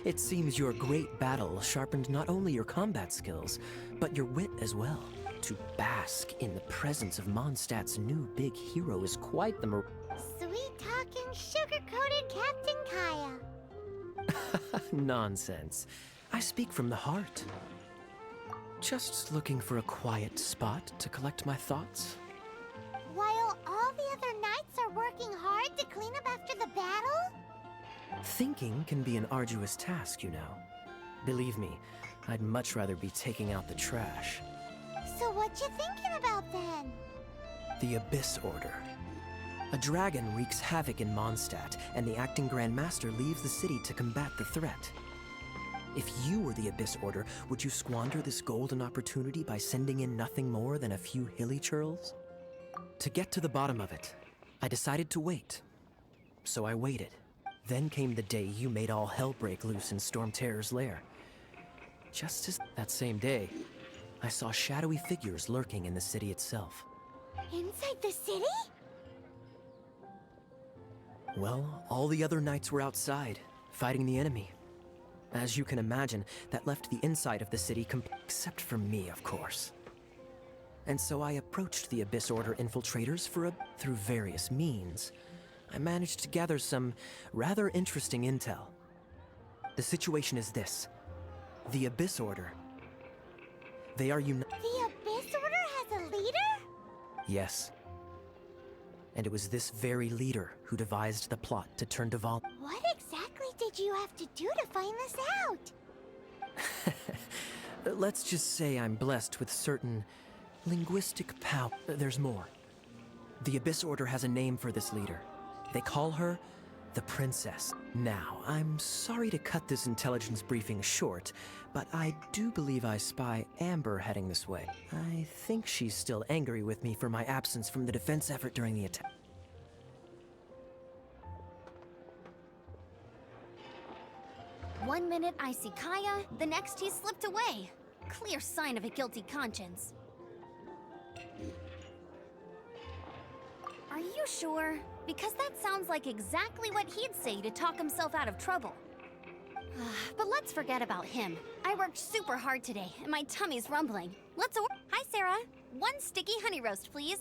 It seems your great battle sharpened not only your combat skills, but your wit as well. To bask in the presence of Mondstadt's new big hero is quite the Sweet-talking, sugar-coated Captain Kaya. Nonsense. I speak from the heart. Just looking for a quiet spot to collect my thoughts. While all the other knights are working hard to clean up after the battle? Thinking can be an arduous task, you know. Believe me, I'd much rather be taking out the trash. So what you thinking about then? The Abyss Order. A dragon wreaks havoc in Mondstadt, and the acting Grand Master leaves the city to combat the threat. If you were the Abyss Order, would you squander this golden opportunity by sending in nothing more than a few hilly churls? To get to the bottom of it, I decided to wait. So I waited. Then came the day you made all hell break loose in Storm Terror's lair. Just as that same day, I saw shadowy figures lurking in the city itself. Inside the city? Well, all the other knights were outside, fighting the enemy. As you can imagine, that left the inside of the city except for me, of course. And so I approached the Abyss Order infiltrators through various means. I managed to gather some rather interesting intel. The situation is this. The Abyss Order. They are The Abyss Order has a leader? Yes. And it was this very leader who devised the plot to turn Deval. What exactly did you have to do to find this out? Let's just say I'm blessed with certain linguistic power. There's more. The Abyss Order has a name for this leader. They call her the Princess. Now, I'm sorry to cut this intelligence briefing short, but I do believe I spy Amber heading this way. I think she's still angry with me for my absence from the defense effort during the attack. One minute I see Kaya, the next he slipped away. Clear sign of a guilty conscience. Are you sure? Because that sounds like exactly what he'd say to talk himself out of trouble. But let's forget about him. I worked super hard today, and my tummy's rumbling. Let's order. Hi, Sarah. One sticky honey roast, please.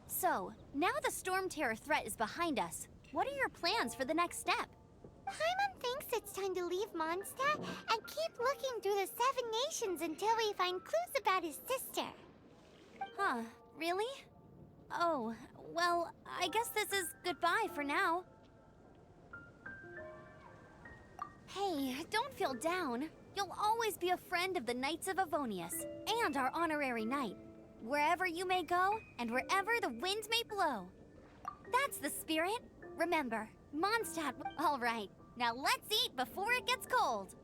So, now the Storm Terror threat is behind us. What are your plans for the next step? Paimon thinks it's time to leave Mondstadt and keep looking through the 7 nations until we find clues about his sister. Huh, really? Oh, well, I guess this is goodbye for now. Hey, don't feel down. You'll always be a friend of the Knights of Avonius, and our honorary knight. Wherever you may go, and wherever the wind may blow. That's the spirit. Remember, Mondstadt. All right, now let's eat before it gets cold.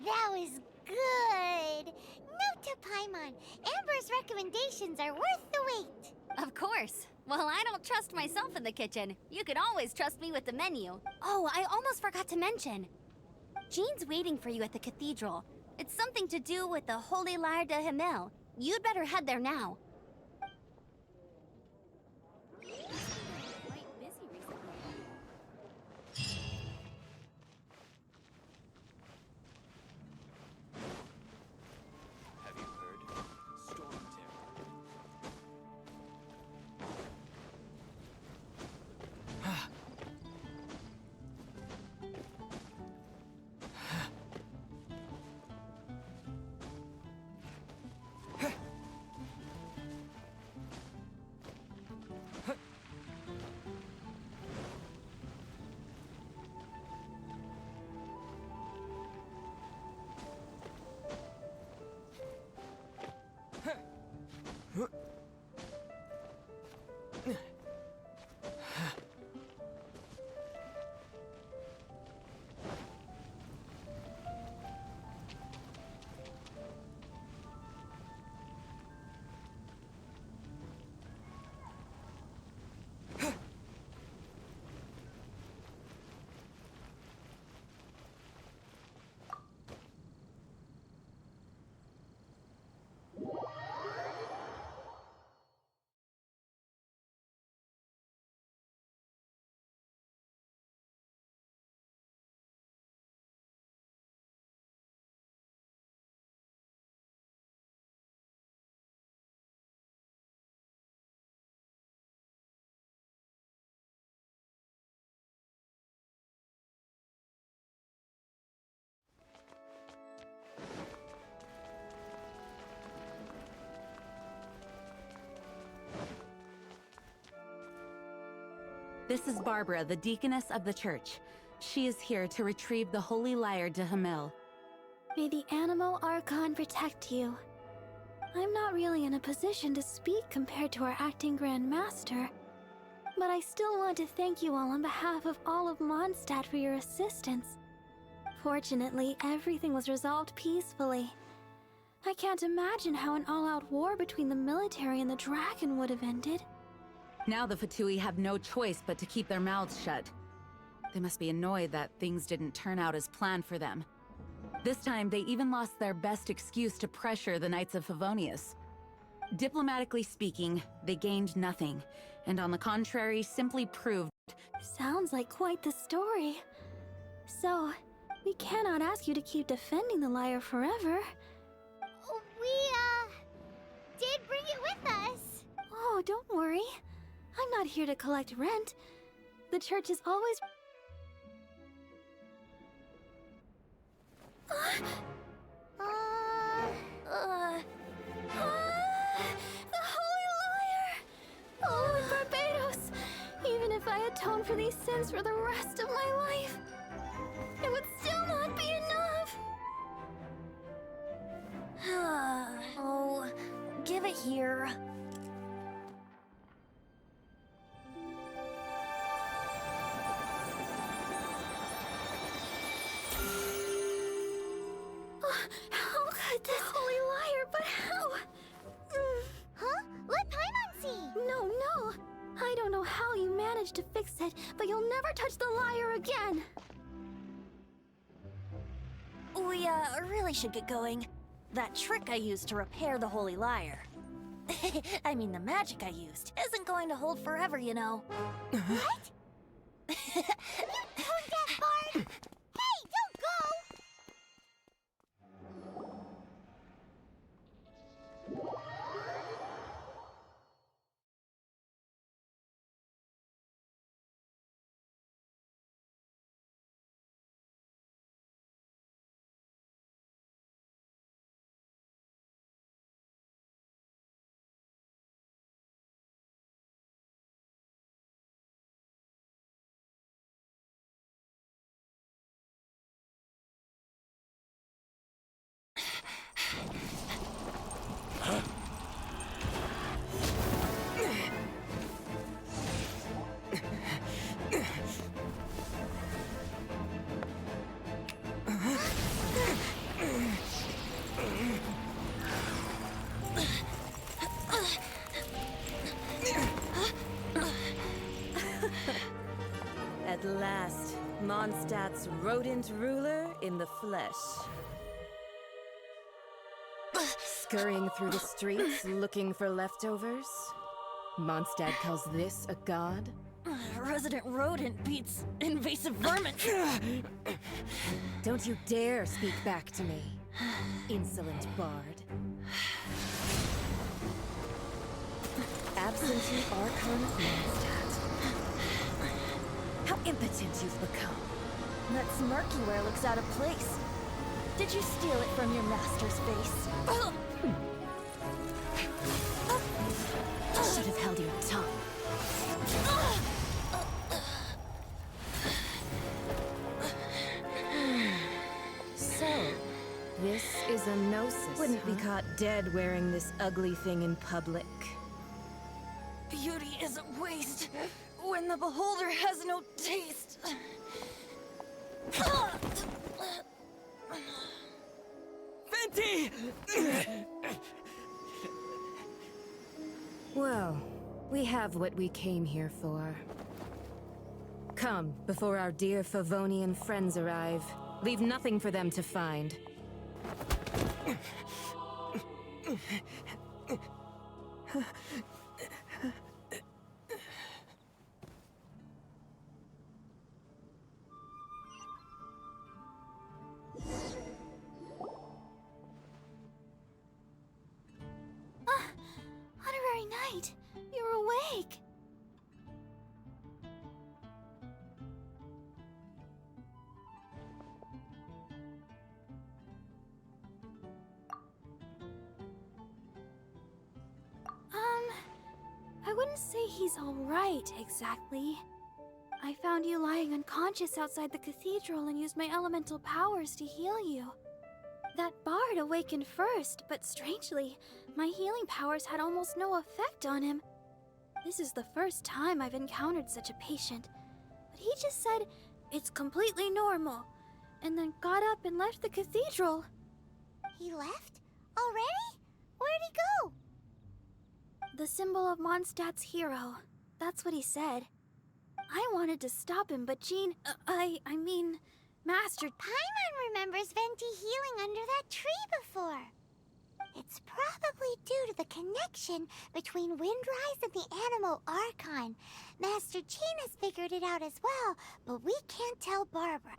That was good. Note to Paimon, Amber's recommendations are worth the wait. Of course. Well, I don't trust myself in the kitchen. You can always trust me with the menu. Oh, I almost forgot to mention. Jean's waiting for you at the cathedral. It's something to do with the Holy Lyre de Himmel. You'd better head there now. Quite busy recently. Have you heard? Storm Terror. This is Barbara, the deaconess of the church. She is here to retrieve the Holy Lyre de Himmel. May the Animal Archon protect you. I'm not really in a position to speak compared to our acting Grand Master, but I still want to thank you all on behalf of all of Mondstadt for your assistance. Fortunately, everything was resolved peacefully. I can't imagine how an all-out war between the military and the dragon would have ended. Now the Fatui have no choice but to keep their mouths shut. They must be annoyed that things didn't turn out as planned for them. This time, they even lost their best excuse to pressure the Knights of Favonius. Diplomatically speaking, they gained nothing, and on the contrary, simply proved... Sounds like quite the story. So, we cannot ask you to keep defending the lyre forever. We, did bring it with us. Oh, don't worry. I'm not here to collect rent. The church is always... The Holy Lyre! Oh, and Barbados! Even if I atone for these sins for the rest of my life, it would still not be enough! Oh, give it here. How could this Holy Lyre, but how? Huh? Let Paimon see. No. I don't know how you managed to fix it, but you'll never touch the lyre again. We, really should get going. That trick I used to repair the Holy Lyre. I mean, the magic I used isn't going to hold forever, you know. What? You tone-deaf bard! Hey, don't go! Mondstadt's rodent ruler in the flesh. Scurrying through the streets looking for leftovers? Mondstadt calls this a god? Resident rodent beats invasive vermin. Don't you dare speak back to me, insolent bard. Absentee Archon of Mondstadt. How impotent you've become. That smirk you wear looks out of place. Did you steal it from your master's face? Should have held your tongue. So, this is a gnosis. Wouldn't be caught dead wearing this ugly thing in public. Beauty is a waste when the beholder has no taste. Venti! Well, we have what we came here for. Come, before our dear Favonian friends arrive. Leave nothing for them to find. Honorary Knight, you're awake. I wouldn't say he's all right, exactly. I found you lying unconscious outside the cathedral and used my elemental powers to heal you. That bard awakened first, but strangely, my healing powers had almost no effect on him. This is the first time I've encountered such a patient, but he just said, "It's completely normal," and then got up and left the cathedral. He left? Already? Where'd he go? The symbol of Mondstadt's hero. That's what he said. I wanted to stop him, but Jean, I mean, Master... Paimon remembers Venti healing under that tree before. It's probably due to the connection between Windrise and the Animal Archon. Master Jean has figured it out as well, but we can't tell Barbara.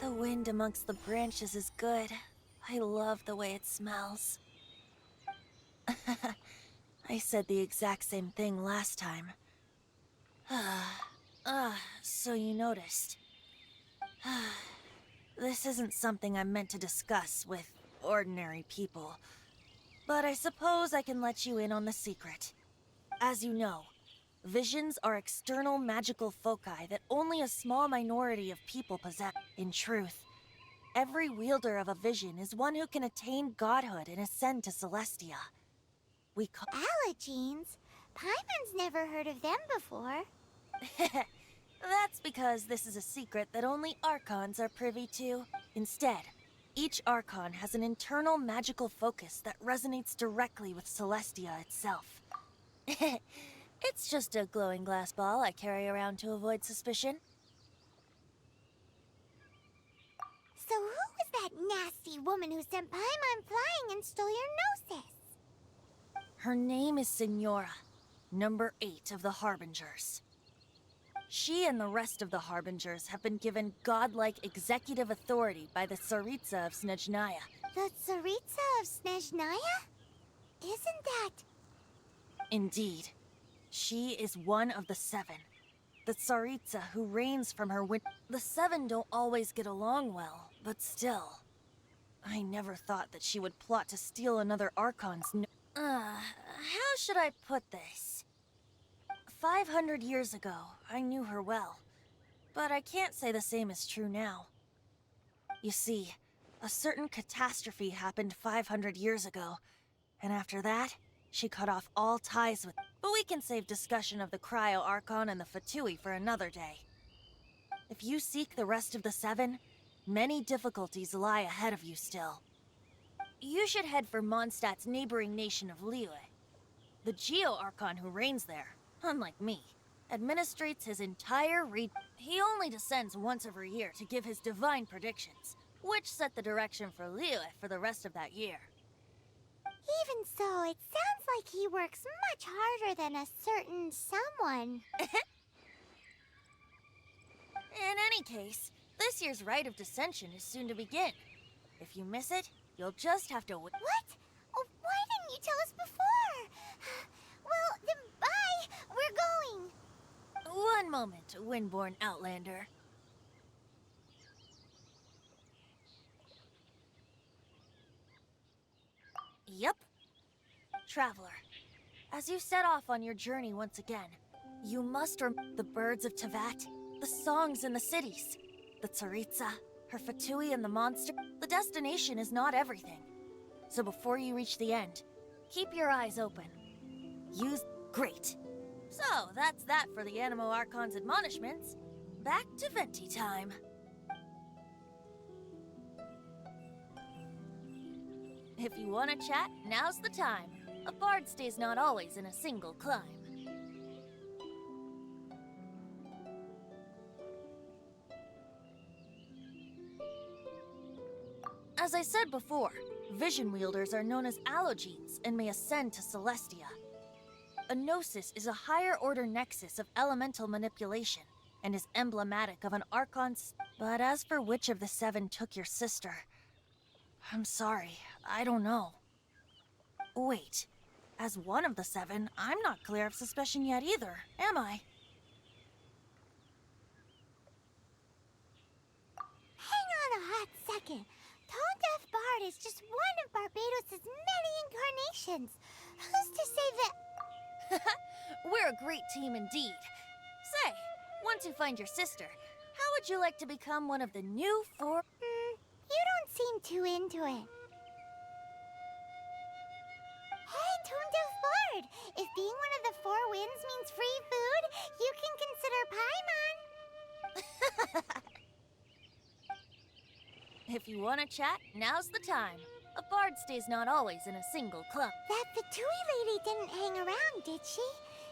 The wind amongst the branches is good. I love the way it smells. I said the exact same thing last time. So you noticed. This isn't something I'm meant to discuss with ordinary people, but I suppose I can let you in on the secret. As you know, visions are external magical foci that only a small minority of people possess. In truth, every wielder of a vision is one who can attain godhood and ascend to Celestia. We call... Allergenes? Paimon's never heard of them before. That's because this is a secret that only Archons are privy to. Instead, each Archon has an internal magical focus that resonates directly with Celestia itself. It's just a glowing glass ball I carry around to avoid suspicion. So who was that nasty woman who sent Paimon flying and stole your Gnosis? Her name is Signora, number 8 of the Harbingers. She and the rest of the Harbingers have been given godlike executive authority by the Tsaritsa of Snezhnaya. The Tsaritsa of Snezhnaya? Isn't that... Indeed. She is one of the 7. The Tsaritsa who reigns from her win- The 7 don't always get along well, but still. I never thought that she would plot to steal another Archon's how should I put this? 500 years ago, I knew her well. But I can't say the same is true now. You see, a certain catastrophe happened 500 years ago, and after that, she cut off all ties with... But we can save discussion of the Cryo Archon and the Fatui for another day. If you seek the rest of the 7, many difficulties lie ahead of you still. You should head for Mondstadt's neighboring nation of Liyue. The Geo Archon who reigns there, unlike me, administrates his entire region. He only descends once every year to give his divine predictions, which set the direction for Liyue for the rest of that year. Even so, it sounds like he works much harder than a certain someone. In any case, this year's Rite of Descension is soon to begin. If you miss it, you'll just have to What? Oh, why didn't you tell us before? Well, then bye! We're going! One moment, Windborn Outlander. Yep. Traveler, as you set off on your journey once again, you must remember the birds of Tevat, the songs in the cities, the Tsaritsa, her Fatui and the monster. The destination is not everything. So before you reach the end, keep your eyes open. Use... Great. So, that's that for the Animo Archon's admonishments. Back to Venti time. If you want to chat, now's the time. A bard stays not always in a single climb. As I said before, vision wielders are known as allogenes and may ascend to Celestia. A Gnosis is a higher-order nexus of elemental manipulation and is emblematic of an Archon's... But as for which of the 7 took your sister... I'm sorry, I don't know. Wait, as one of the 7, I'm not clear of suspicion yet either, am I? Hang on a hot second. Tone Deaf Bard is just one of Barbados' many incarnations. Who's to say that... We're a great team indeed. Say, once you find your sister, how would you like to become one of the new 4... You don't seem too into it. Hey, Tone Deaf Bard! If being one of the 4 winds means free food, you can consider Paimon. If you want to chat, now's the time. A bard stays not always in a single club. That Fatui lady didn't hang around, did she?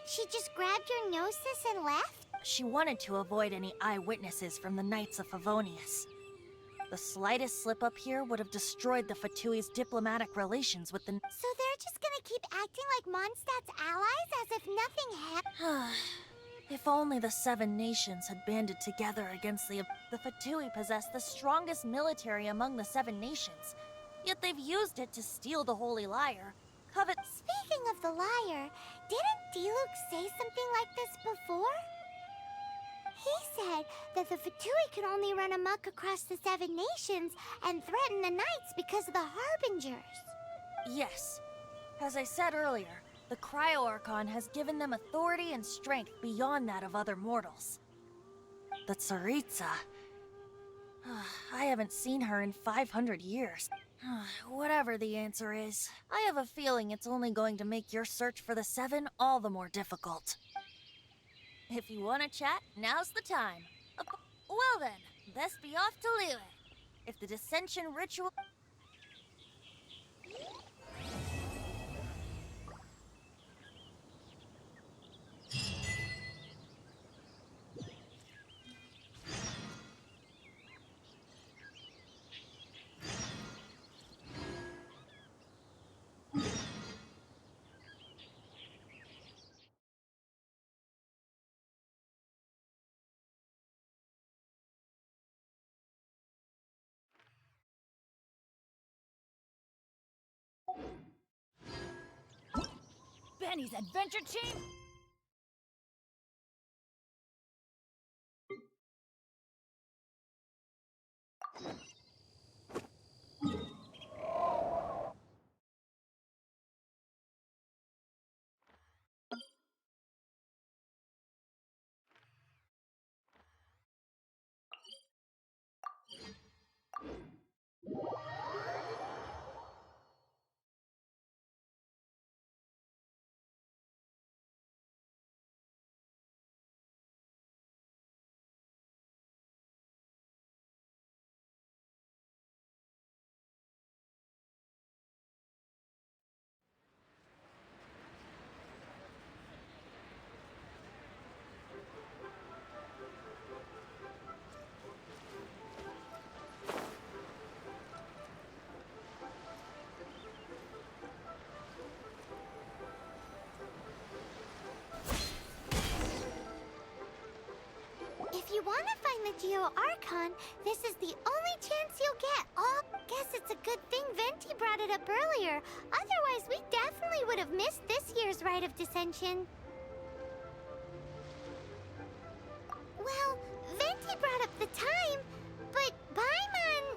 She just grabbed your Gnosis and left? She wanted to avoid any eyewitnesses from the Knights of Favonius. The slightest slip-up here would have destroyed the Fatui's diplomatic relations with the... So they're just gonna keep acting like Mondstadt's allies as if nothing happened? If only the 7 nations had banded together against the Fatui possess the strongest military among the 7 nations. Yet they've used it to steal the Holy Lyre, covet... Speaking of the lyre, didn't Diluc say something like this before? He said that the Fatui could only run amok across the 7 nations and threaten the Knights because of the Harbingers. Yes. As I said earlier, the Cryo Archon has given them authority and strength beyond that of other mortals. The Tsaritsa... I haven't seen her in 500 years. Whatever the answer is, I have a feeling it's only going to make your search for the 7 all the more difficult. If you want to chat, now's the time. Well then, best be off to Liyue. If the Descension ritual... Jenny's adventure team? If you want to find the Geo Archon, this is the only chance you'll get. Oh, guess it's a good thing Venti brought it up earlier. Otherwise, we definitely would have missed this year's Rite of Dissension. Well, Venti brought up the time, but Paimon...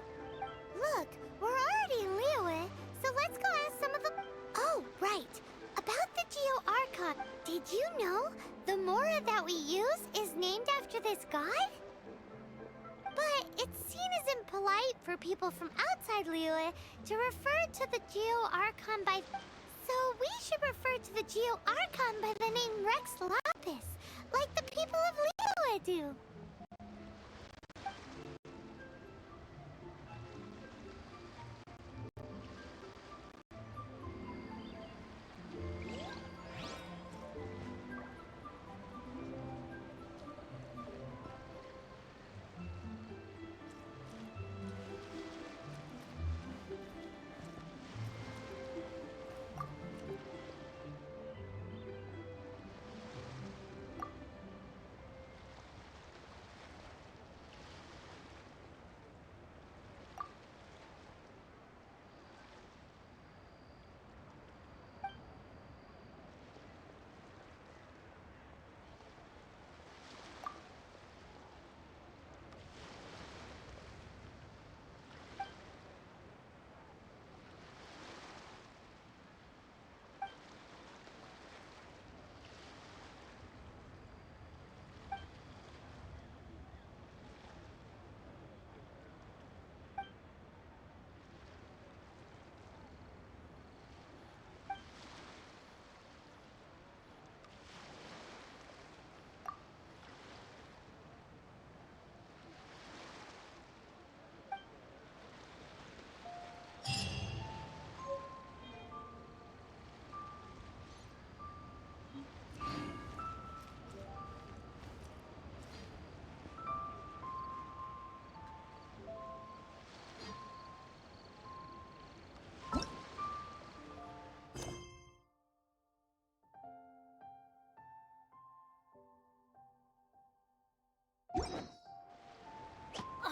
Look, we're already in Liyue, so let's go ask some of the... Oh, right. About the Geo Archon, did you know the Mora that we use is named after this god? But it's seen as impolite for people from outside Liyue to refer to the Geo Archon by... So we should refer to the Geo Archon by the name Rex Lapis, like the people of Liyue do.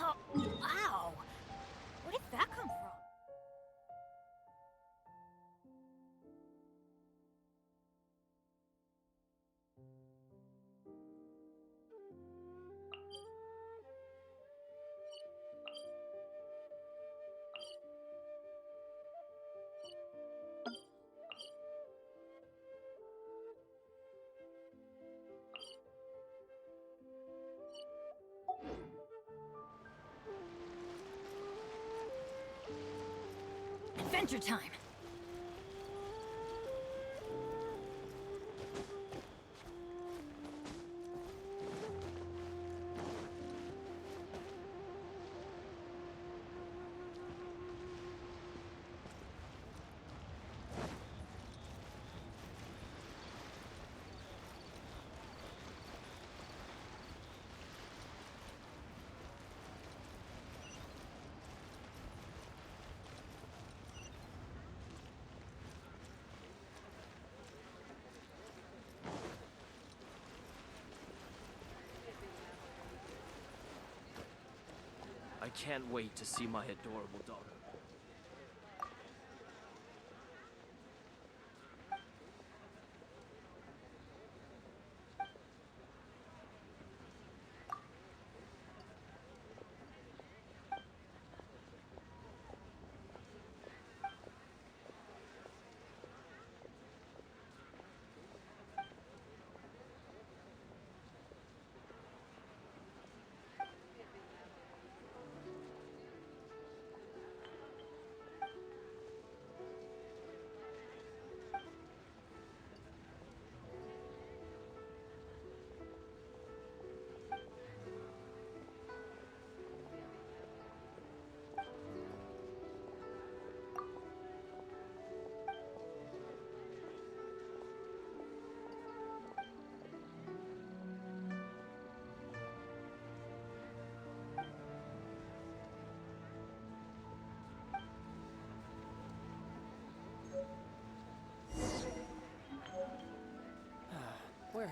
Oh, ow! Where did that come from? Adventure time! I can't wait to see my adorable daughter.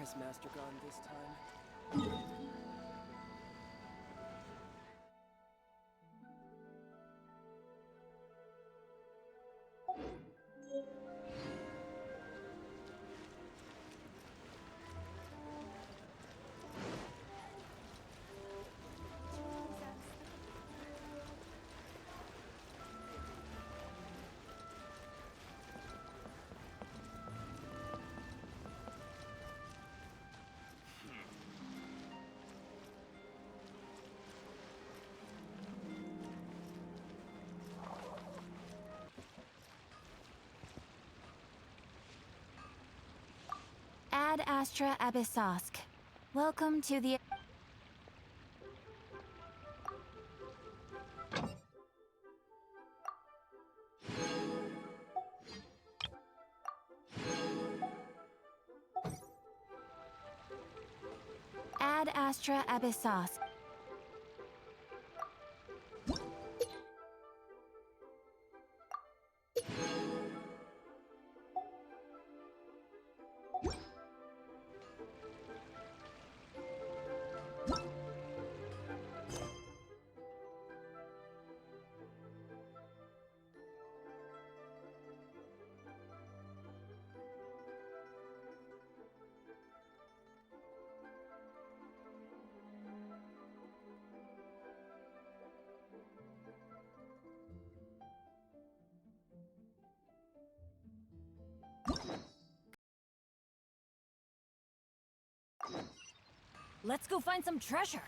Has Master gone this time? Ad Astra Abyssosk. Welcome to the... Ad Astra Abyssosk. Let's go find some treasure.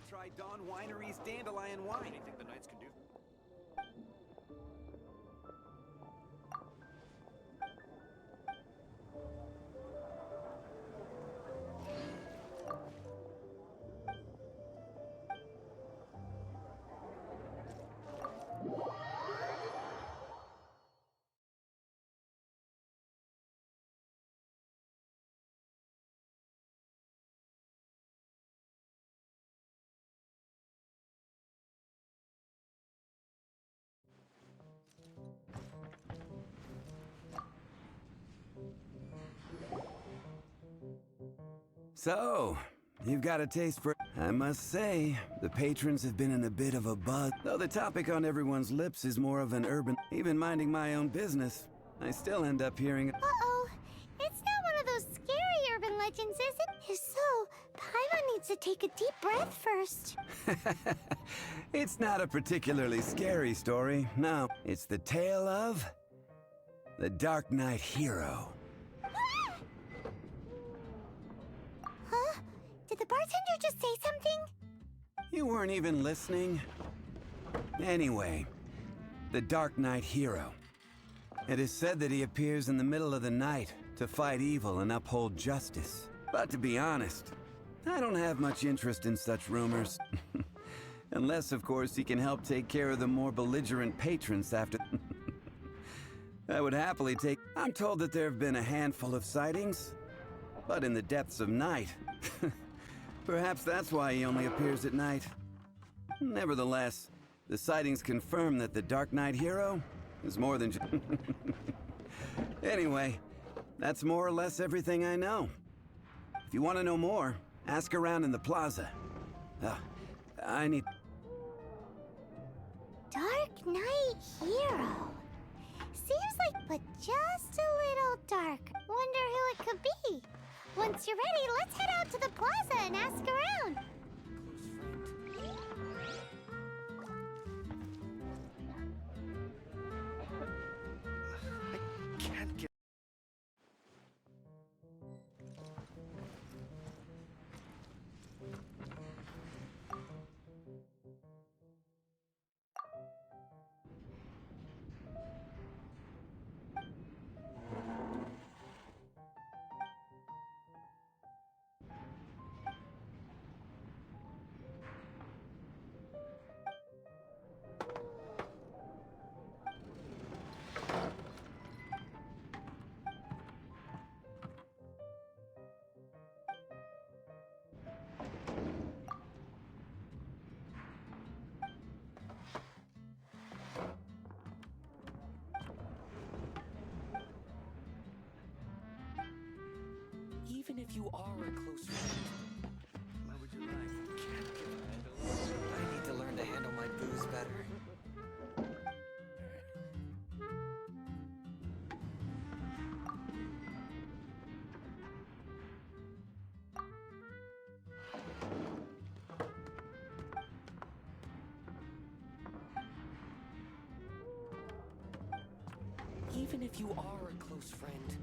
Try Dawn Winery's Dandelion Wine. Anything the Knights can do? So, you've got a taste for... I must say, the patrons have been in a bit of a buzz. Though the topic on everyone's lips is more of an urban... Even minding my own business, I still end up hearing... Uh-oh. It's not one of those scary urban legends, is it? If so, Paimon needs to take a deep breath first. It's not a particularly scary story, no. It's the tale of... the Dark Knight Hero. Huh? Did the bartender just say something? You weren't even listening? Anyway, the Dark Knight Hero. It is said that he appears in the middle of the night to fight evil and uphold justice. But to be honest, I don't have much interest in such rumors. Unless, of course, he can help take care of the more belligerent patrons after... I would happily take... I'm told that there have been a handful of sightings, but in the depths of night. Perhaps that's why he only appears at night. Nevertheless, the sightings confirm that the Dark Knight Hero is more than just... Anyway, that's more or less everything I know. If you want to know more, ask around in the plaza. I need... Dark Knight Hero. Seems like but just a little dark. Wonder who it could be. Once you're ready, let's head out to the plaza and ask around. I can't get... Even if you are a close friend. What would you like? Can't give a handle. I need to learn to handle my booze better. Even if you are a close friend.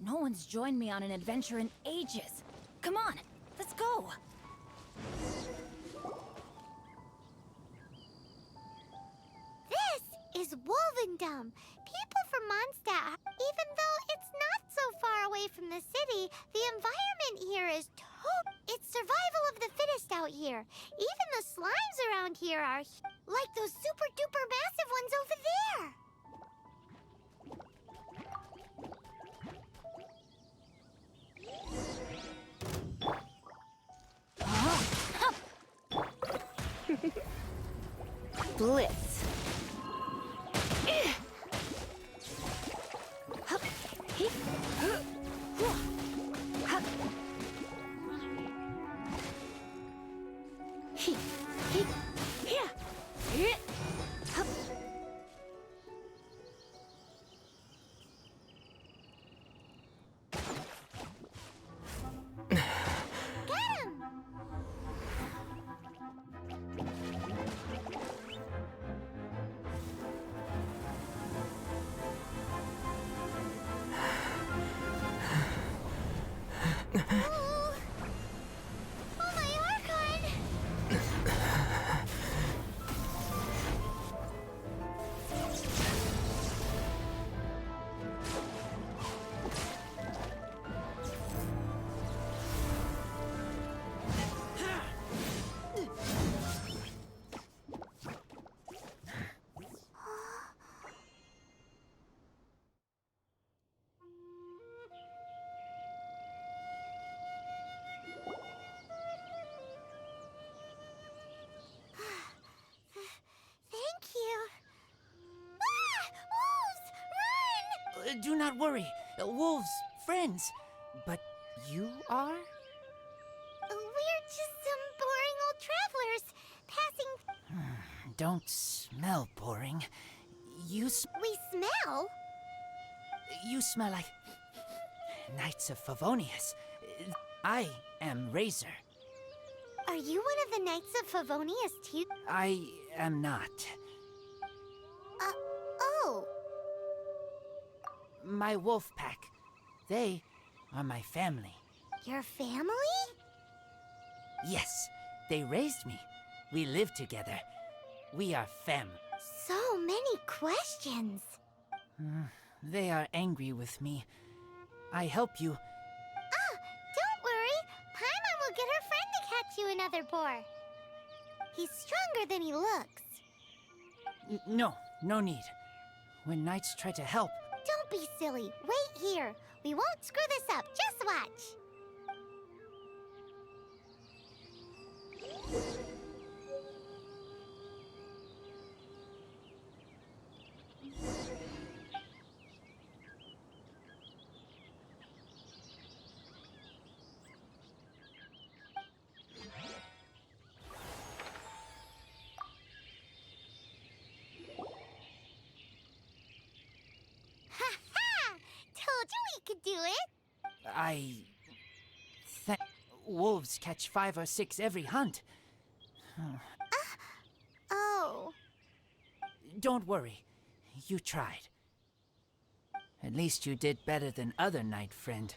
No one's joined me on an adventure in ages. Come on, let's go. This is Wolvendom. People from Mondstadt, even though it's not so far away from the city, the environment here is it's survival of the fittest out here. Even the slimes around here are like those super duper massive ones over there. Blitz. Thank you. Ah! Wolves! Run! Do not worry. Wolves, friends. But you are? We're just some boring old travelers passing. Don't smell boring. You We smell? you smell like Knights of Favonius. I am Razor. Are you one of the Knights of Favonius too? I am not. Oh. My wolf pack. They are my family. Your family? Yes, they raised me. We live together. We are family. So many questions. They are angry with me. I help you. Don't worry. Paimon will get her friends to catch you another boar. He's stronger than he looks. No need. When knights try to help, Don't be silly. Wait here. We won't screw this up. Just watch. Ha ha! Told you we could do it. wolves catch 5 or 6 every hunt. Oh. Don't worry. You tried. At least you did better than other knight friend.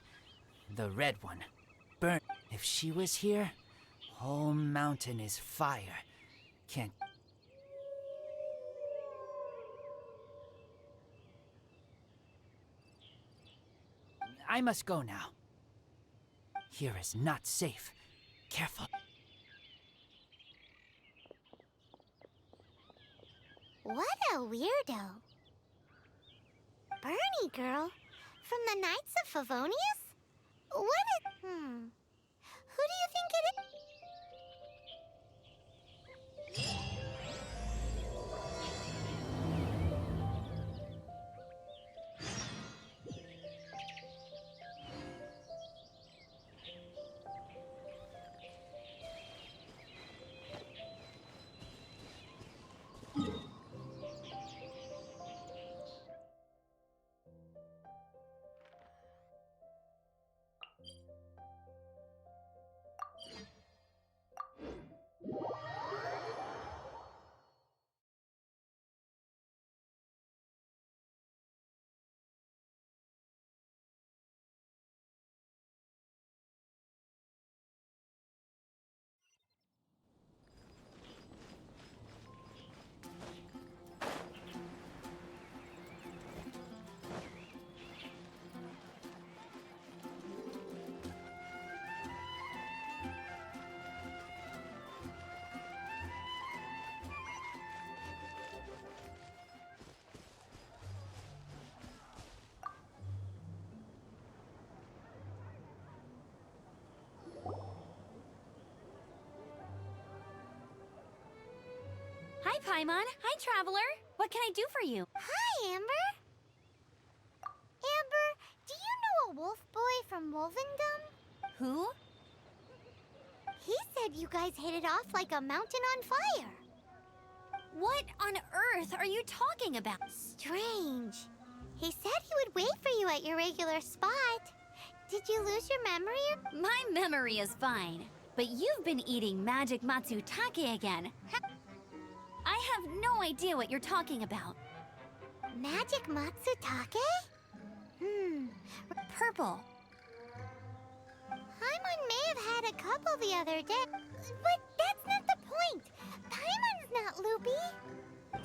The red one. Burn. If she was here, whole mountain is fire. Can't... I must go now. Here is not safe. Careful. What a weirdo. Bernie girl? From the Knights of Favonius? What is... Who do you think it is? Hi, Paimon. Hi, Traveler. What can I do for you? Hi, Amber. Amber, do you know a wolf boy from Wolvendom? Who? He said you guys hit it off like a mountain on fire. What on earth are you talking about? Strange. He said he would wait for you at your regular spot. Did you lose your memory? My memory is fine, but you've been eating magic matsutake again. I have no idea what you're talking about. Magic Matsutake? Purple. Paimon may have had a couple the other day, but that's not the point. Paimon's not loopy.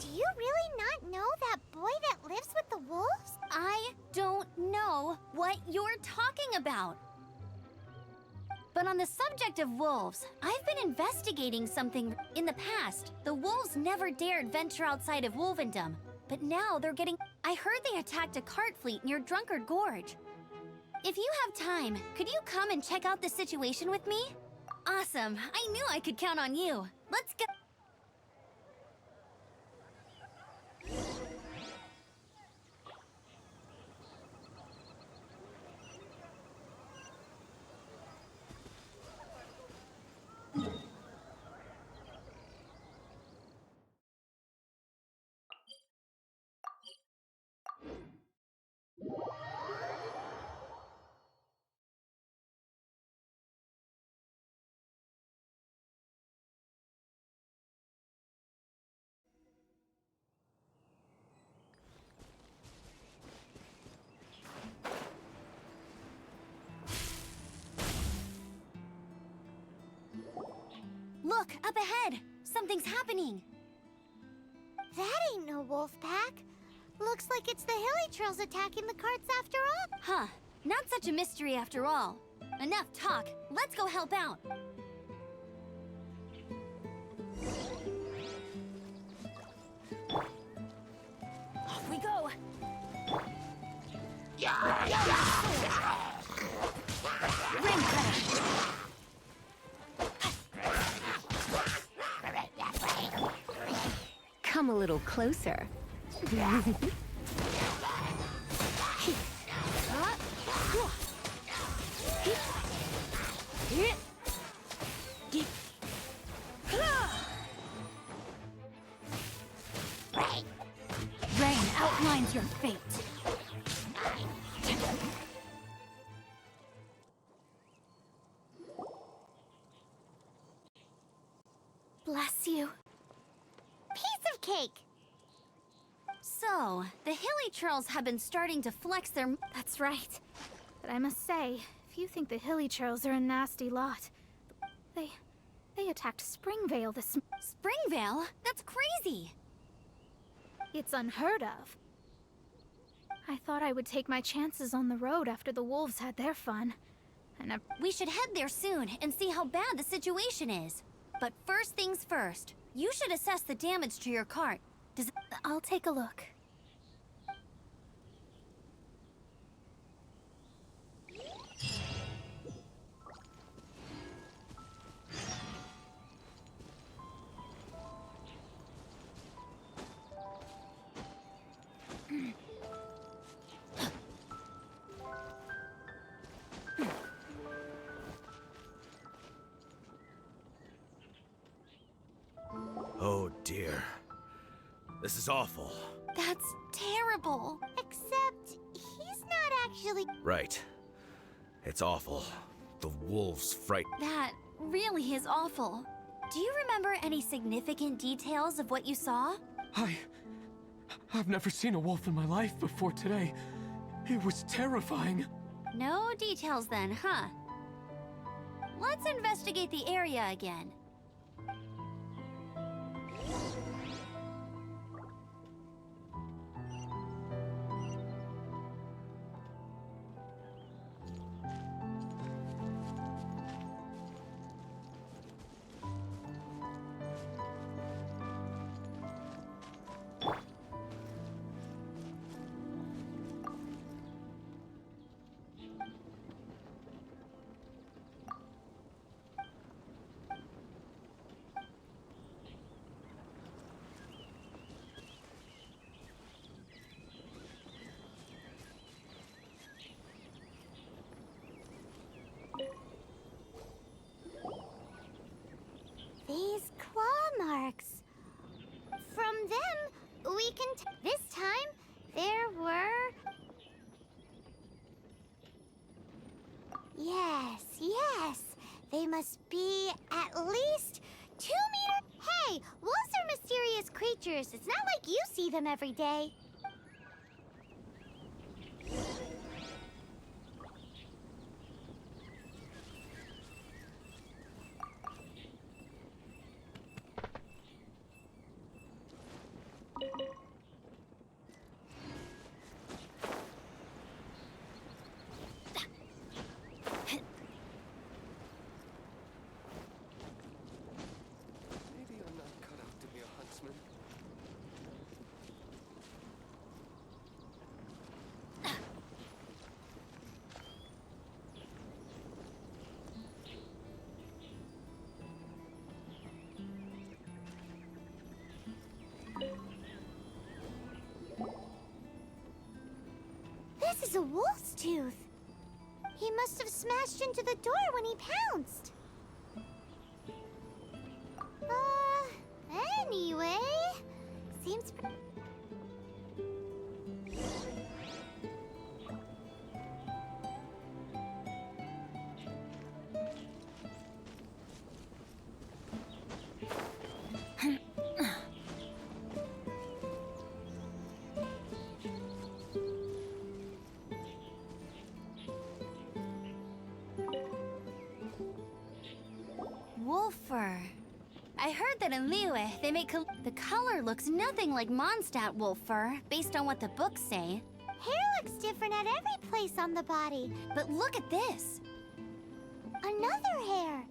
Do you really not know that boy that lives with the wolves? I don't know what you're talking about. But on the subject of wolves, I've been investigating something. In the past, the wolves never dared venture outside of Wolvendom, but now they're getting... I heard they attacked a cart fleet near Drunkard Gorge. If you have time, could you come and check out the situation with me? Awesome. I knew I could count on you. Let's go. Look, up ahead! Something's happening! That ain't no wolf pack. Looks like it's the hilly trails attacking the carts after all. Huh. Not such a mystery after all. Enough talk. Let's go help out. Come a little closer. Rain outlines your fate. Bless you. Piece of cake! So, the hilly churls have been starting to flex their... That's right. But I must say, if you think the hilly churls are a nasty lot, they attacked Springvale this... Springvale? That's crazy! It's unheard of. I thought I would take my chances on the road after the wolves had their fun. And we should head there soon and see how bad the situation is. But first things first, you should assess the damage to your cart. I'll take a look. Oh dear. This is awful. That's terrible. Except, he's not actually... Right. It's awful. The wolves fright... That really is awful. Do you remember any significant details of what you saw? I've never seen a wolf in my life before today. It was terrifying. No details then, huh? Let's investigate the area again. These claw marks. From them, we can this time, there were... Yes. They must be at least 2 meters... Hey, wolves are mysterious creatures. It's not like you see them every day. Maybe I'm not cut out to be a huntsman. This is a wolf's tooth. He must have smashed into the door when he pounced. Anyway, seems... Wolf fur. I heard that in Liyue, they make the color looks nothing like Mondstadt wolf fur, based on what the books say. Hair looks different at every place on the body. But look at this. Another hair.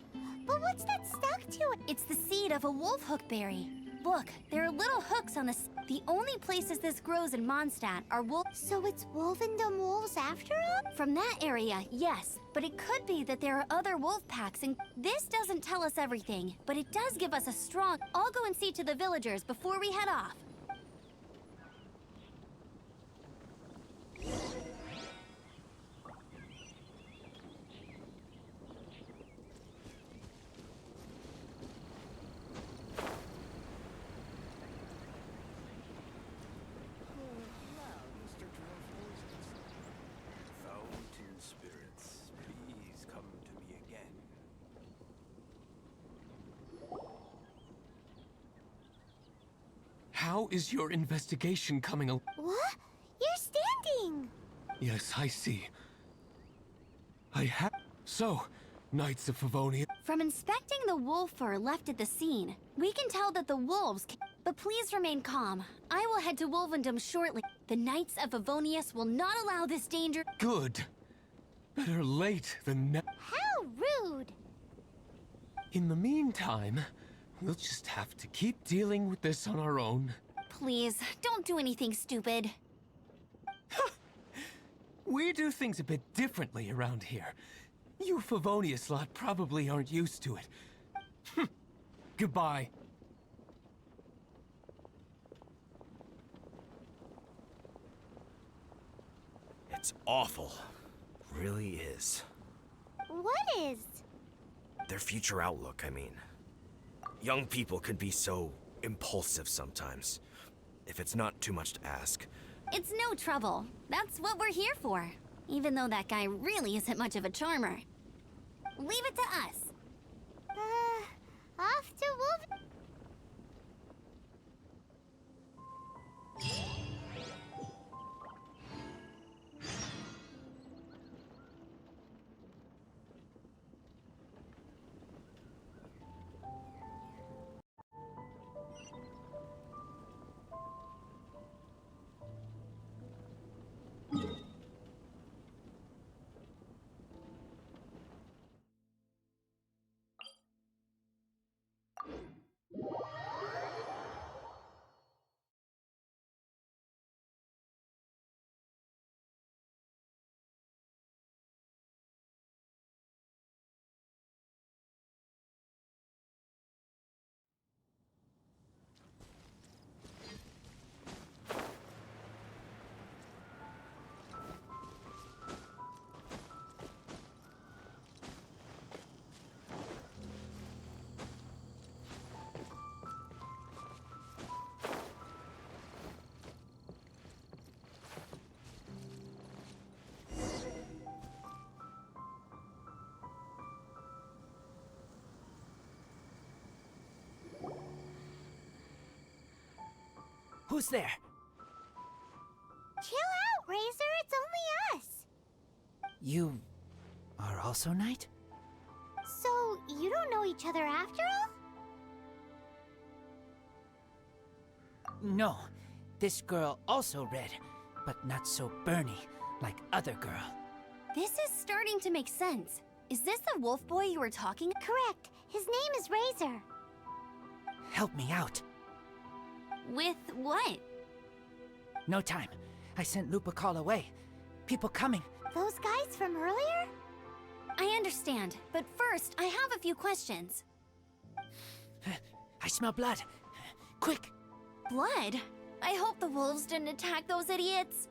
But what's that stuck to it? It's the seed of a wolf hook berry. Look, there are little hooks on the only places this grows in Mondstadt are wolf. So it's Wolvendom wolves after all? From that area, yes. But it could be that there are other wolf packs, and this doesn't tell us everything, but it does give us a strong. I'll go and see to the villagers before we head off. Fountain spirits, please come to me again. How is your investigation coming along? What? You're standing! Yes, I see. I have. So, Knights of Favonia. From inspecting the wolf fur left at the scene, we can tell that the wolves But please remain calm. I will head to Wolvendom shortly. The Knights of Favonius will not allow this danger. Good. Better late than never. How rude! In the meantime, we'll just have to keep dealing with this on our own. Please, don't do anything stupid. We do things a bit differently around here. You Favonius lot probably aren't used to it. Goodbye. It's awful. Really is. What is? Their future outlook, I mean. Young people can be so impulsive sometimes. If it's not too much to ask. It's no trouble. That's what we're here for. Even though that guy really isn't much of a charmer. Leave it to us. Off to Wolf... Who's there? Chill out, Razor. It's only us. You are also Knight? So, you don't know each other after all? No. This girl also red, but not so burny like other girl. This is starting to make sense. Is this the wolf boy you were talking? Correct. His name is Razor. Help me out. With what? No time. I sent Lupa call away. People coming. Those guys from earlier? I understand, but first, I have a few questions. I smell blood. Quick! Blood? I hope the wolves didn't attack those idiots.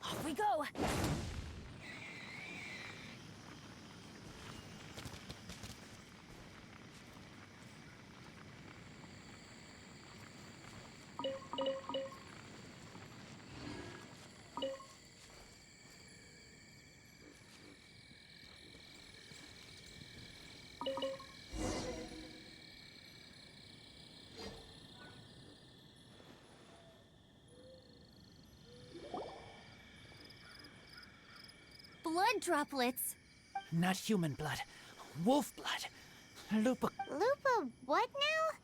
Off we go! Blood droplets. Not human blood. Wolf blood. Lupa. Lupa, what now?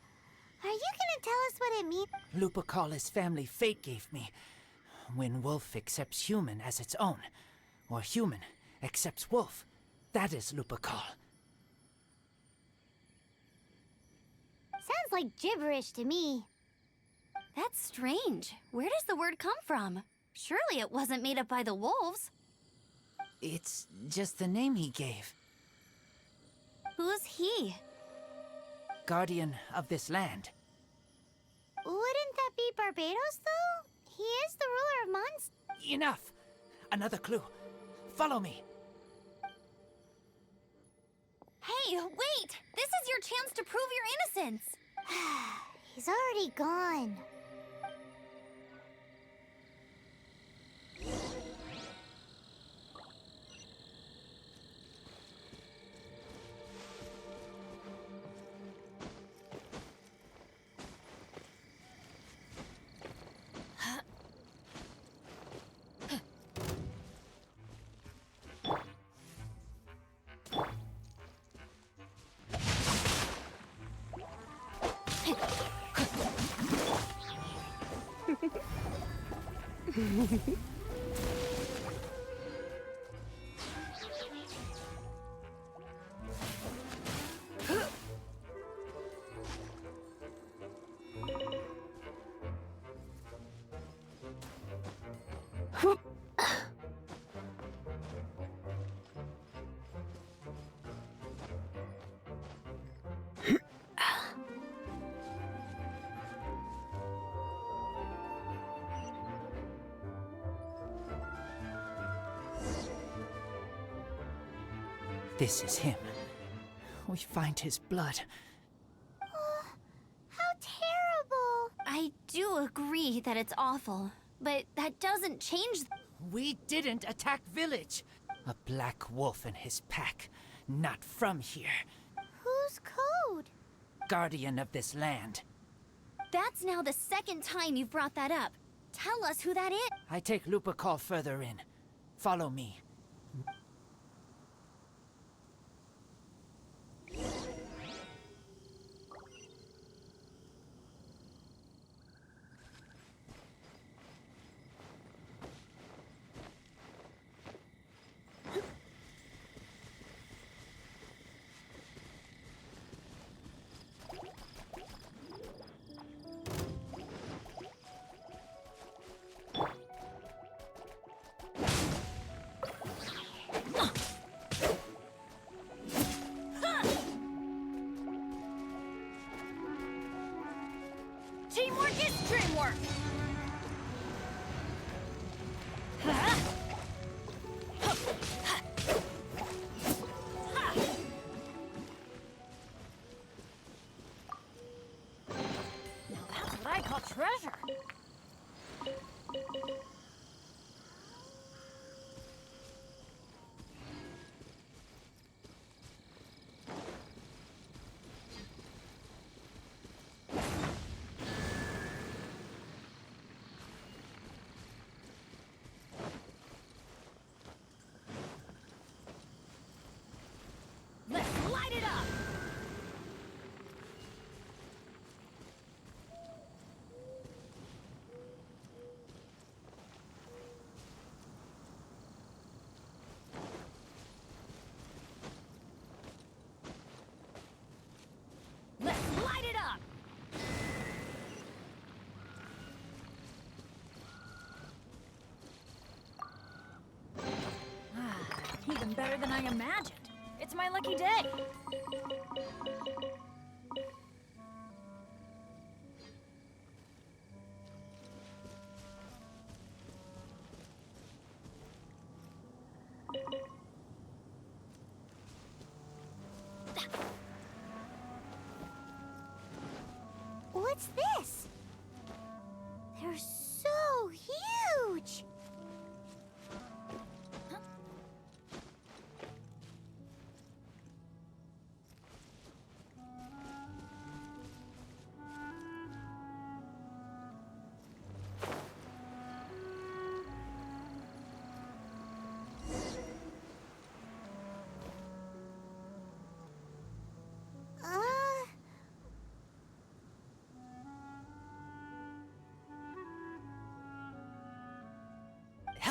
Are you gonna tell us what it mean? Lupercal is family fate gave me. When wolf accepts human as its own, or human accepts wolf, that is Lupercal. Sounds like gibberish to me. That's strange. Where does the word come from? Surely it wasn't made up by the wolves. It's just the name he gave. Who's he? Guardian of this land. Wouldn't that be Barbados, though? He is the ruler of Mondstadt. Enough! Another clue. Follow me. Hey, wait! This is your chance to prove your innocence! He's already gone. This is him. We find his blood. How terrible! I do agree that it's awful, but that doesn't change. We didn't attack village. A black wolf and his pack. Not from here. Whose code? Guardian of this land. That's now the second time you've brought that up. Tell us who that is. I take Lupercal further in. Follow me. Teamwork is dreamwork! Now that's what I call treasure! Let's light it up! Let's light it up! Even better than I imagined. It's my lucky day. What's this? They're so huge!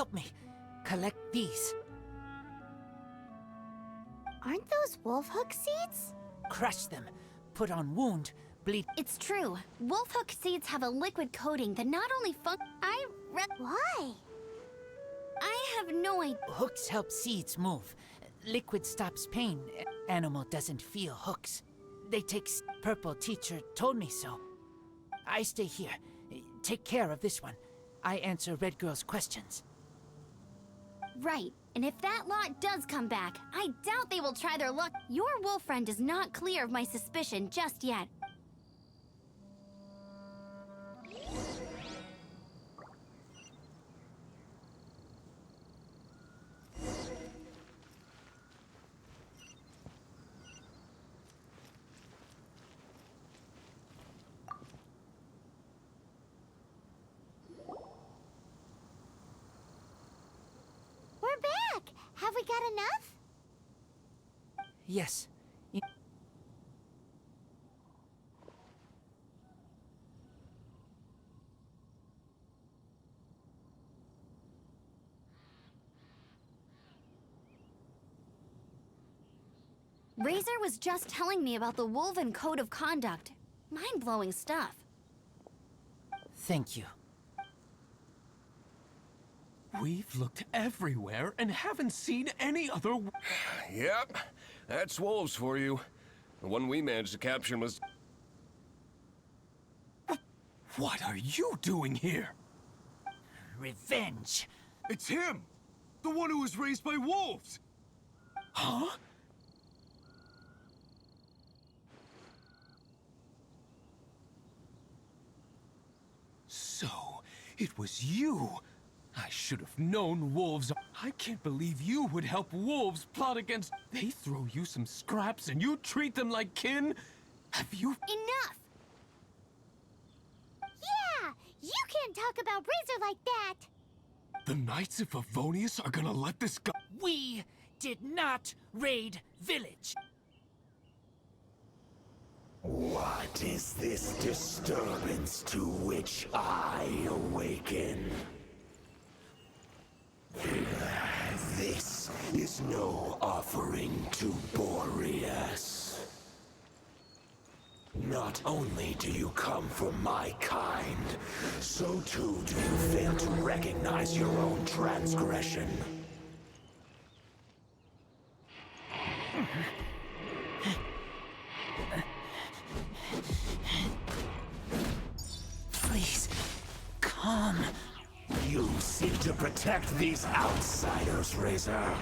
help me. Collect these. Aren't those wolf hook seeds? Crush them. Put on wound. Bleed. It's true. Wolf hook seeds have a liquid coating that not only Why? I have no idea. Hooks help seeds move. Liquid stops pain. Animal doesn't feel hooks. They take... Purple teacher told me so. I stay here. Take care of this one. I answer Red Girl's questions. Right. And if that lot does come back, I doubt they will try their luck. Your wolf friend is not clear of my suspicion just yet. We're back! Have we got enough? Yes. Razor was just telling me about the Wolven Code of Conduct. Mind-blowing stuff. Thank you. We've looked everywhere and haven't seen any other... Yep, that's wolves for you. The one we managed to capture was... What are you doing here? Revenge. It's him! The one who was raised by wolves! Huh? So, it was you. I should have known wolves. I can't believe you would help wolves plot against... They throw you some scraps and you treat them like kin? Have you... Enough! Yeah! You can't talk about Razor like that! The Knights of Favonius are gonna let this guy... We did not raid village. What is this disturbance to which I awaken? This is no offering to Boreas. Not only do you come from my kind, so too do you fail to recognize your own transgression. Please, come. You seek to protect these outsiders, Razor.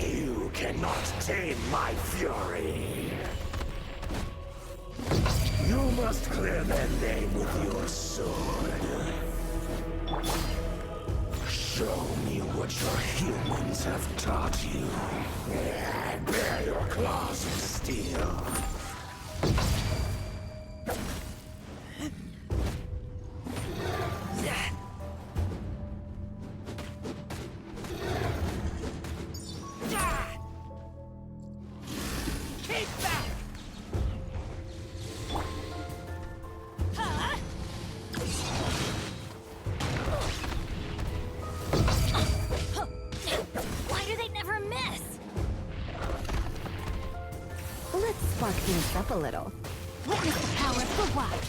You cannot tame my fury. You must clear their name with your sword. Show me what your humans have taught you. And bear your claws of steel. Why do they never miss? Let's spark things up a little. Witness the power of the watch.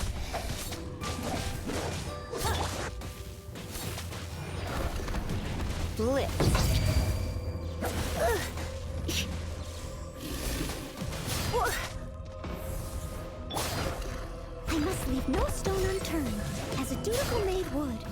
Blitz. I must leave no stone unturned, as a dutiful maid would.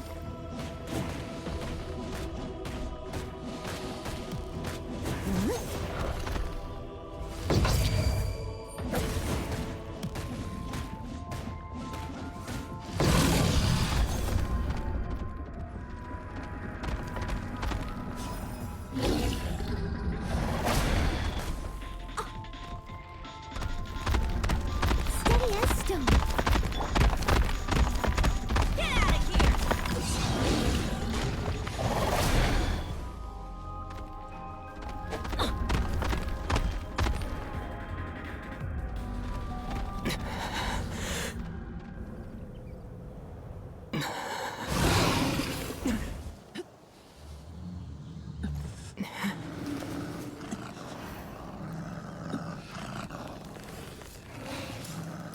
Steady as stone. Get out of here!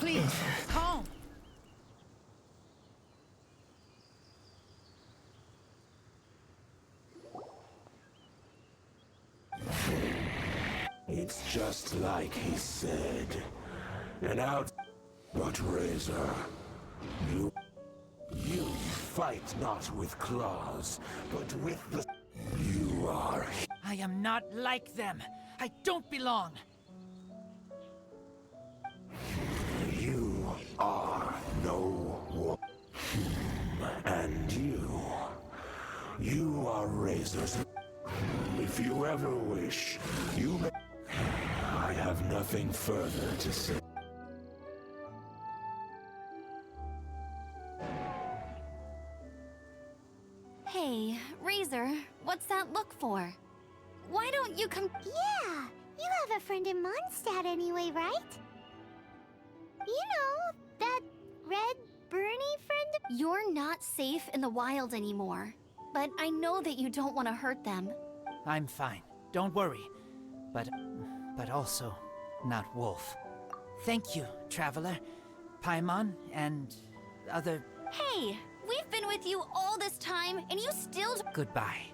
Please, calm. It's just like he said. And out. But Razor, you fight not with claws, but with the. You are. I am not like them. I don't belong. You are no one. And you are Razor's. If you ever wish, you may. I have nothing further to say. Hey, Razor, what's that look for? Why don't you come? Yeah, you have a friend in Mondstadt anyway, right? You know, that red Bernie friend? You're not safe in the wild anymore. But I know that you don't want to hurt them. I'm fine. Don't worry. But also, not Wolf. Thank you, Traveler, Paimon, and other... Hey, we've been with you all this time, and you still... Goodbye.